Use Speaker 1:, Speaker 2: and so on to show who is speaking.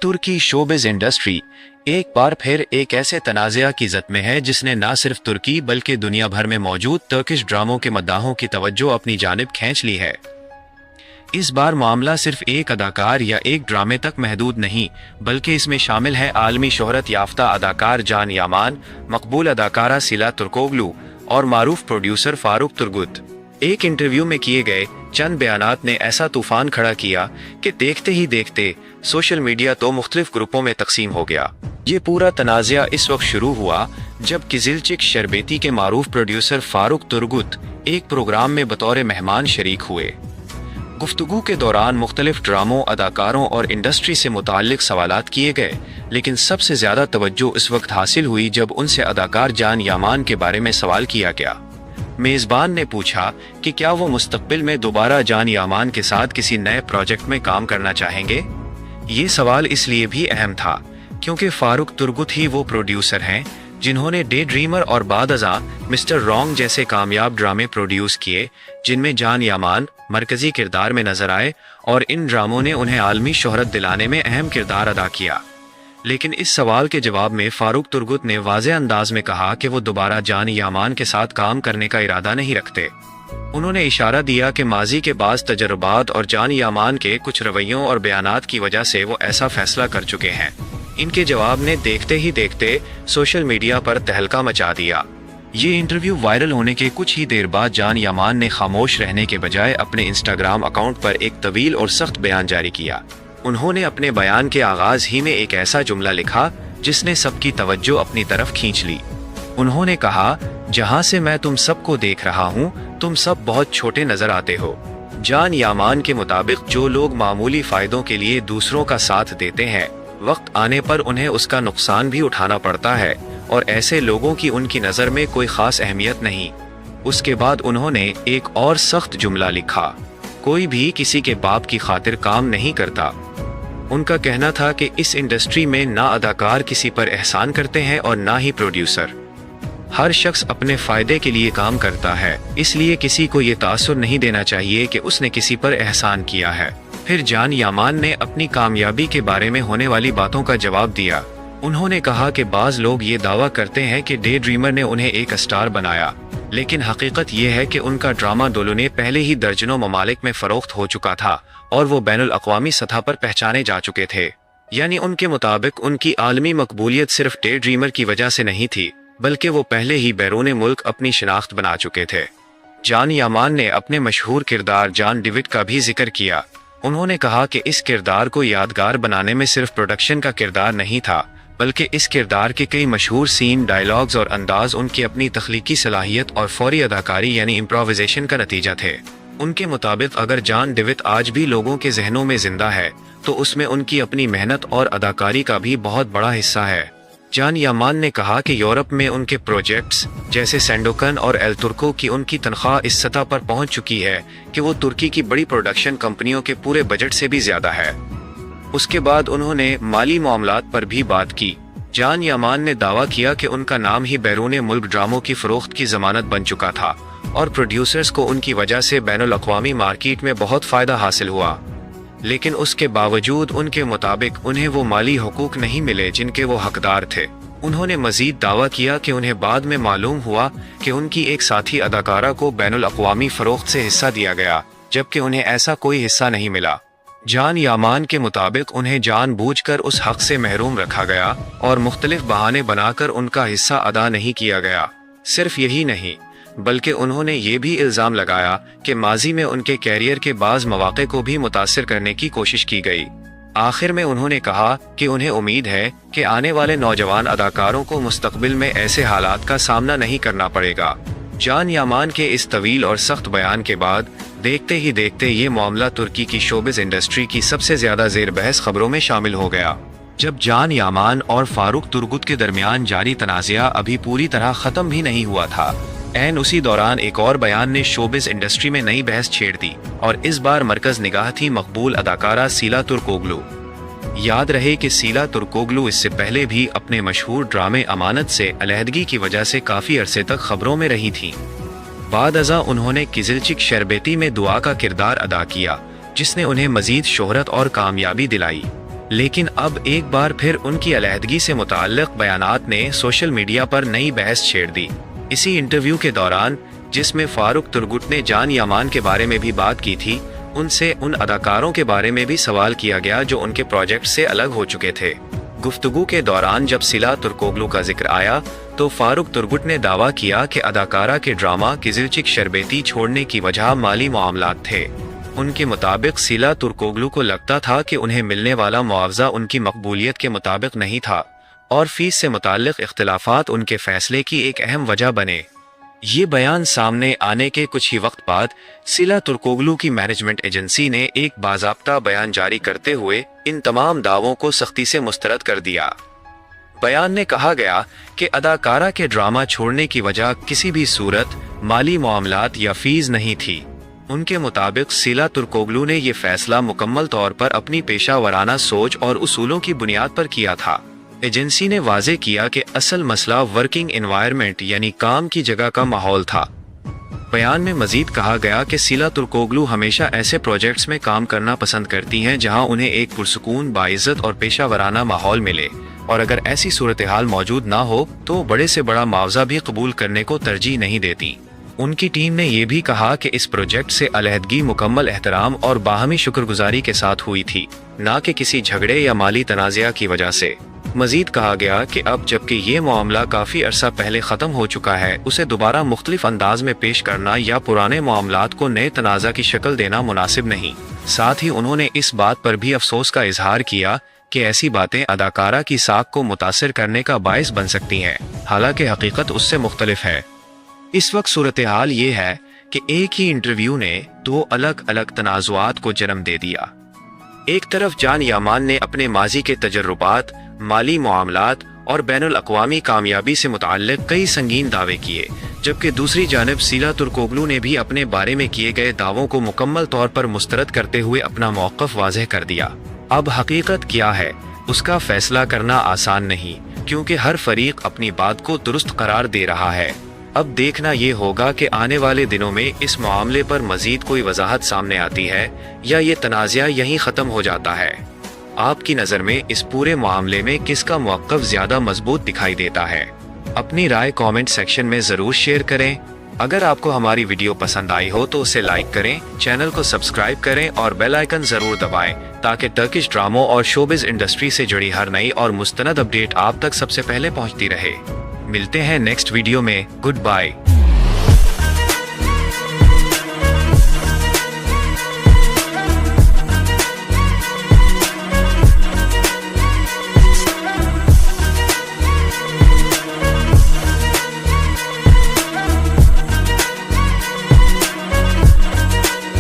Speaker 1: तुर्की showbiz industry एक बार फिर एक ऐसे तनाज़ा की ज़द में है जिसने न सिर्फ तुर्की बल्कि दुनिया भर में मौजूद टर्किश ड्रामों के मद्दाहों की तवज्जो अपनी जानिब खींच ली है। इस बार मामला सिर्फ एक अदाकार या एक ड्रामे तक महदूद नहीं, बल्कि इसमें शामिल है आलमी शोहरत याफ्ता अदाकार जान यामान, मकबूल अदाकारा सिला तुर्कोगलू और मारूफ प्रोड्यूसर फारूक तुर्गुत। एक इंटरव्यू में किए गए चंद बयानात ने ऐसा तूफान खड़ा किया कि देखते ही देखते सोशल मीडिया तो मुख्तलिफ ग्रुपों में तकसीम हो गया। ये पूरा तनाज़ा इस वक्त शुरू हुआ जब किजिलचिक शरबेती के मारूफ प्रोड्यूसर फारूक तुर्गुत एक प्रोग्राम में बतौर मेहमान शरीक हुए। गुफ्तगू के दौरान मुख्तलिफ ड्रामों, अदाकारों और इंडस्ट्री से मुताल्लिक सवालात किए गए, लेकिन सबसे ज़्यादा तवज्जो इस वक्त हासिल हुई जब उनसे अदाकार जान यामान के बारे में सवाल किया गया। मेज़बान ने पूछा कि क्या वो मुस्तक़बिल में दोबारा जान यामान के साथ किसी नए प्रोजेक्ट में काम करना चाहेंगे। ये सवाल इसलिए भी अहम था क्योंकि फारूक तुर्गुत ही वो प्रोड्यूसर हैं जिन्होंने डे ड्रीमर और बाद अज़ा मिस्टर रॉन्ग जैसे कामयाब ड्रामे प्रोड्यूस किए, जिनमें जान यामान मरकजी किरदार में नजर आए और इन ड्रामों ने उन्हें आलमी शोहरत दिलाने में अहम किरदार अदा किया। लेकिन इस सवाल के जवाब में फारूक तुर्गुत ने वाज़े अंदाज में कहा कि वो दोबारा जान यामान के साथ काम करने का इरादा नहीं रखते। उन्होंने इशारा दिया कि माजी के बाज़ तजर्बात और जान यामान के कुछ रवैयों और बयानात की वजह से वो ऐसा फैसला कर चुके हैं। इनके जवाब ने देखते ही देखते सोशल मीडिया पर तहलका मचा दिया। ये इंटरव्यू वायरल होने के कुछ ही देर बाद जान यामान ने खामोश रहने के बजाय अपने इंस्टाग्राम अकाउंट पर एक तवील और सख्त बयान जारी किया। उन्होंने अपने बयान के आगाज ही में एक ऐसा जुमला लिखा जिसने सबकी तवज्जो अपनी तरफ खींच ली। उन्होंने कहा, जहां से मैं तुम सबको देख रहा हूं, तुम सब बहुत छोटे नजर आते हो। जान यामान के मुताबिक जो लोग मामूली फायदों के लिए दूसरों का साथ देते हैं, वक्त आने पर उन्हें उसका नुकसान भी उठाना पड़ता है और ऐसे लोगों की उनकी नज़र में कोई ख़ास अहमियत नहीं। उसके बाद उन्होंने एक और सख्त जुमला लिखा, कोई भी किसी के बाप की खातिर काम नहीं करता। उनका कहना था कि इस इंडस्ट्री में ना अदाकार किसी पर एहसान करते हैं और ना ही प्रोड्यूसर। हर शख्स अपने फ़ायदे के लिए काम करता है, इसलिए किसी को ये तासुर नहीं देना चाहिए कि उसने किसी पर एहसान किया है। फिर जान यामान ने अपनी कामयाबी के बारे में होने वाली बातों का जवाब दिया। उन्होंने कहा कि बाज़ लोग ये दावा करते हैं कि डे ड्रीमर ने उन्हें एक स्टार बनाया, लेकिन हकीकत ये है कि उनका ड्रामा डोलुने पहले ही दर्जनों ममालिक में फ़रोख्त हो चुका था और वो बैनुल अक़वामी सतह पर पहचाने जा चुके थे। यानी उनके मुताबिक उनकी आलमी मकबूलियत सिर्फ डे ड्रीमर की वजह से नहीं थी, बल्कि वो पहले ही बैरून मुल्क अपनी शिनाख्त बना चुके थे। जान यामान ने अपने मशहूर किरदार जान डेविड का भी जिक्र किया। उन्होंने कहा कि इस किरदार को यादगार बनाने में सिर्फ प्रोडक्शन का किरदार नहीं था, बल्कि इस किरदार के कई मशहूर सीन, डायलॉग्स और अंदाज उनकी अपनी तख्लीकी सलाहियत और फौरी अदाकारी यानी इम्प्रोविजेशन का नतीजा थे। उनके मुताबिक अगर जान डेविड आज भी लोगों के जहनों में जिंदा है तो उसमें उनकी अपनी मेहनत और अदाकारी का भी बहुत बड़ा हिस्सा है। जान यामान ने कहा कि यूरोप में उनके प्रोजेक्ट्स जैसे सैंडोकन और एल तुर्को की उनकी तनख्वाह इस सतह पर पहुंच चुकी है कि वो तुर्की की बड़ी प्रोडक्शन कंपनियों के पूरे बजट से भी ज्यादा है। उसके बाद उन्होंने माली मामलात पर भी बात की। जान यामान ने दावा किया कि उनका नाम ही बैरून मुल्क ड्रामों की फरोख्त की जमानत बन चुका था और प्रोड्यूसर्स को उनकी वजह से बैनुल अक़वामी मार्केट में बहुत फ़ायदा हासिल हुआ। लेकिन उसके बावजूद उनके मुताबिक उन्हें वो माली हुकूक नहीं मिले जिनके वो हकदार थे। उन्होंने मजीद दावा किया कि उन्हें बाद में मालूम हुआ कि उनकी एक साथी अदाकारा को बैनुल अक़वामी फ़रोख्त से हिस्सा दिया गया, जबकि उन्हें ऐसा कोई हिस्सा नहीं मिला। जान यामान के मुताबिक उन्हें जानबूझकर उस हक से महरूम रखा गया और मुख्तलिफ बहाने बनाकर उनका हिस्सा अदा नहीं किया गया। सिर्फ यही नहीं, बल्कि उन्होंने ये भी इल्ज़ाम लगाया कि माजी में उनके कैरियर के बाज़ मौक़े को भी मुतासिर करने की कोशिश की गई। आखिर में उन्होंने कहा कि उन्हें उम्मीद है कि आने वाले नौजवान अदाकारों को मुस्तक़बिल में ऐसे हालात का सामना नहीं करना पड़ेगा। जान यामान के इस तवील और सख्त बयान के बाद देखते ही देखते ये मामला तुर्की की शोबिज़ इंडस्ट्री की सबसे ज़्यादा ज़ेर बहस खबरों में शामिल हो गया। जब जान यामान और फारूक तुर्गुत के दरमियान जारी तनाज़ा अभी पूरी तरह ख़त्म भी नहीं हुआ था, ऐन उसी दौरान एक और बयान ने शोबिज़ इंडस्ट्री में नई बहस छेड़ दी और इस बार मरकज़ निगाह थी मकबूल अदाकारा सिला तुर्कोगलू। याद रहे कि सिला तुर्कोगलू इससे पहले भी अपने मशहूर ड्रामे अमानत से अलहदगी की वजह से काफ़ी अरसे तक खबरों में रही थीं। बाद अज़ा उन्होंने किजिलचिक शरबेती में दुआ का किरदार अदा किया, जिसने उन्हें मज़ीद शोहरत और कामयाबी दिलाई। लेकिन अब एक बार फिर उनकी अलहदगी से मुताल्लिक बयानात ने सोशल मीडिया पर नई बहस छेड़ दी। इसी इंटरव्यू के दौरान, जिसमें फारूक तुरगुट ने जान यामान के बारे में भी बात की थी, उनसे उन अदाकारों के बारे में भी सवाल किया गया जो उनके प्रोजेक्ट से अलग हो चुके थे। गुफ्तगू के दौरान जब सिला तुर्कोगलू का जिक्र आया तो फारूक तुरगुट ने दावा किया कि अदाकारा के ड्रामा किजिलचिक शरबेती छोड़ने की वजह माली मामलात थे। उनके मुताबिक सिला तुर्कोगलू को लगता था कि उन्हें मिलने वाला मुआवजा उनकी मकबूलियत के मुताबिक नहीं था और फीस से मुताल्लिक इख्तिलाफात उनके फैसले की एक अहम वजह बने। ये बयान सामने आने के कुछ ही वक्त बाद सिला तुर्कोगलू की मैनेजमेंट एजेंसी ने एक बाज़ाब्ता बयान जारी करते हुए इन तमाम दावों को सख्ती से मुस्तरद कर दिया। बयान में कहा गया कि अदाकारा के ड्रामा छोड़ने की वजह किसी भी सूरत माली मामलात या फीस नहीं थी। उनके मुताबिक सिला तुर्कोगलू ने ये फैसला मुकम्मल तौर पर अपनी पेशा वराना सोच और उसूलों की बुनियाद पर किया था। एजेंसी ने वाजे किया कि असल मसला वर्किंग एनवायरनमेंट यानी काम की जगह का माहौल था। बयान में मजीद कहा गया कि सिला तुर्कोगलू हमेशा ऐसे प्रोजेक्ट्स में काम करना पसंद करती हैं जहां उन्हें एक पुरसुकून, बाइज्जत और पेशा वराना माहौल मिले, और अगर ऐसी सूरत हाल मौजूद ना हो तो बड़े से बड़ा मुआवजा भी कबूल करने को तरजीह नहीं देती। उनकी टीम ने यह भी कहा कि इस प्रोजेक्ट से अलहदगी मुकम्मल एहतराम और बाहमी शुक्रगुजारी के साथ हुई थी, न कि किसी झगड़े या माली तनाज़ा की वजह से। मजीद कहा गया कि अब जबकि ये मामला काफ़ी अरसा पहले ख़त्म हो चुका है, उसे दोबारा मुख्तलिफ अंदाज में पेश करना या पुराने मामलात को नए तनाज़ा की शक्ल देना मुनासिब नहीं। साथ ही उन्होंने इस बात पर भी अफसोस का इजहार किया कि ऐसी बातें अदाकारा की साख को मुतासिर करने का बायस बन सकती हैं, हालांकि हकीकत उससे मुख्तलिफ है। इस वक्त सूरत हाल ये है कि एक ही इंटरव्यू ने दो अलग अलग तनाज़ुआत को जन्म दे दिया। एक तरफ जान यामान ने अपने माजी के तजर्रुबात, माली मामलात और बैनुल अक़वामी कामयाबी से मुताल्लिक़ कई संगीन दावे किए, जबकि दूसरी जानिब सिला तुर्कोगलू ने भी अपने बारे में किए गए दावों को मुकम्मल तौर पर मुस्तरद करते हुए अपना मौक़िफ़ वाज़ेह कर दिया। अब हकीकत क्या है, उसका फैसला करना आसान नहीं, क्योंकि हर फरीक अपनी बात को दुरुस्त करार दे रहा है। अब देखना ये होगा कि आने वाले दिनों में इस मामले पर मजीद कोई वजाहत सामने आती है या ये तनाज़ा यहीं ख़त्म हो जाता है। आपकी नज़र में इस पूरे मामले में किसका मौक़िफ़ ज़्यादा मजबूत दिखाई देता है? अपनी राय कमेंट सेक्शन में ज़रूर शेयर करें। अगर आपको हमारी वीडियो पसंद आई हो तो उसे लाइक करें, चैनल को सब्सक्राइब करें और बेल आइकन ज़रूर दबाएं ताकि टर्किश ड्रामों और शोबिज़ इंडस्ट्री से जुड़ी हर नई और मुस्तनद अपडेट आप तक सबसे पहले पहुंचती रहे। मिलते हैं नेक्स्ट वीडियो में। Good bye.